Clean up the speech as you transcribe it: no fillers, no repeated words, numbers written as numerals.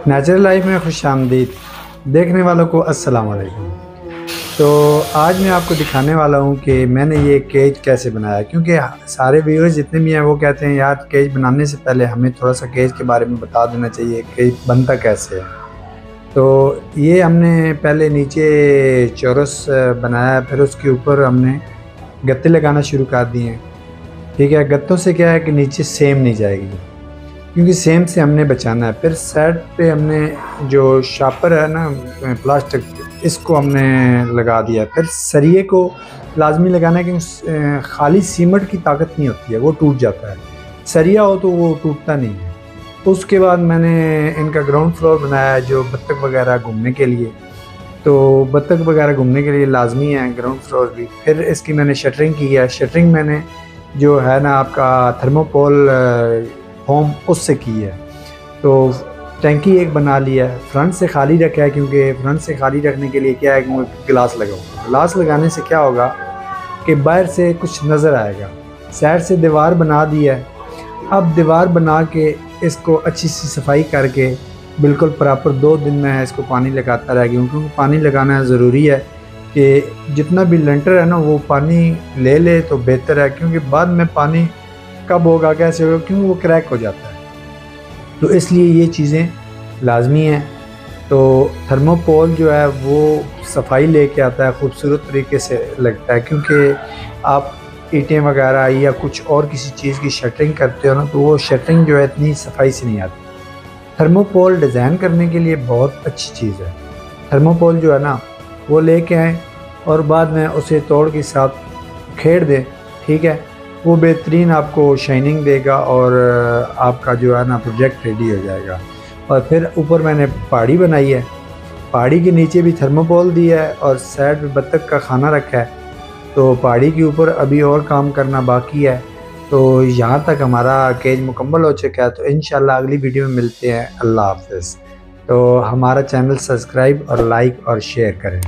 Natural life में खुशामदीद देखने वालों को अस्सलाम वालेकुम। तो आज मैं आपको दिखाने वाला हूँ कि मैंने ये केज कैसे बनाया, क्योंकि सारे व्यूअर्स जितने भी हैं वो कहते हैं यार केज बनाने से पहले हमें थोड़ा सा केज के बारे में बता देना चाहिए, केज बनता कैसे है। तो ये हमने पहले नीचे चौरस बनाया, फिर उसके ऊपर हमने गत्ते लगाना शुरू कर दिए। ठीक है, गत्तों से क्या है कि नीचे सेम नहीं जाएगी, क्योंकि सेम से हमने बचाना है। फिर साइड पे हमने जो शापर है ना प्लास्टिक, इसको हमने लगा दिया। फिर सरिये को लाजमी लगाना है, क्योंकि खाली सीमेंट की ताकत नहीं होती है, वो टूट जाता है। सरिया हो तो वो टूटता नहीं है। उसके बाद मैंने इनका ग्राउंड फ्लोर बनाया जो बत्तख वगैरह घूमने के लिए, तो बत्तख वगैरह घूमने के लिए लाजमी है ग्राउंड फ्लोर भी। फिर इसकी मैंने शटरिंग की है। शटरिंग मैंने जो है ना आपका थर्मोपोल फोम उससे की है। तो टैंकी एक बना लिया है, फ्रंट से खाली रखा है, क्योंकि फ्रंट से खाली रखने के लिए क्या है कि गिलास लगाऊंगा। गिलास लगाने से क्या होगा कि बाहर से कुछ नज़र आएगा। साइड से दीवार बना दी है। अब दीवार बना के इसको अच्छी सी सफाई करके बिल्कुल प्रॉपर 2 दिन में इसको पानी लगाता रह गया, क्योंकि पानी लगाना ज़रूरी है कि जितना भी लेंटर है ना वो पानी ले ले तो बेहतर है, क्योंकि बाद में पानी कब होगा कैसे होगा, क्योंकि वो क्रैक हो जाता है। तो इसलिए ये चीज़ें लाजमी हैं। तो थर्मोपोल जो है वो सफाई लेके आता है, ख़ूबसूरत तरीके से लगता है, क्योंकि आप ईंटें वगैरह या कुछ और किसी चीज़ की शटरिंग करते हो ना, तो वो शटरिंग जो है इतनी सफाई से नहीं आती। थर्मोपोल डिज़ाइन करने के लिए बहुत अच्छी चीज़ है। थर्मोपोल जो है ना वो लेके आएँ और बाद में उसे तोड़ के साथ खेड़ दें। ठीक है, वो बेहतरीन आपको शाइनिंग देगा और आपका जो है ना प्रोजेक्ट रेडी हो जाएगा। और फिर ऊपर मैंने पहाड़ी बनाई है, पहाड़ी के नीचे भी थर्मोपोल दिया है और साइड में बत्तख का खाना रखा है। तो पहाड़ी के ऊपर अभी और काम करना बाकी है। तो यहाँ तक हमारा केज मुकम्मल हो चुका है। तो इंशाल्लाह अगली वीडियो में मिलते हैं। अल्लाह हाफ़िज़। तो हमारा चैनल सब्सक्राइब और लाइक और शेयर करें।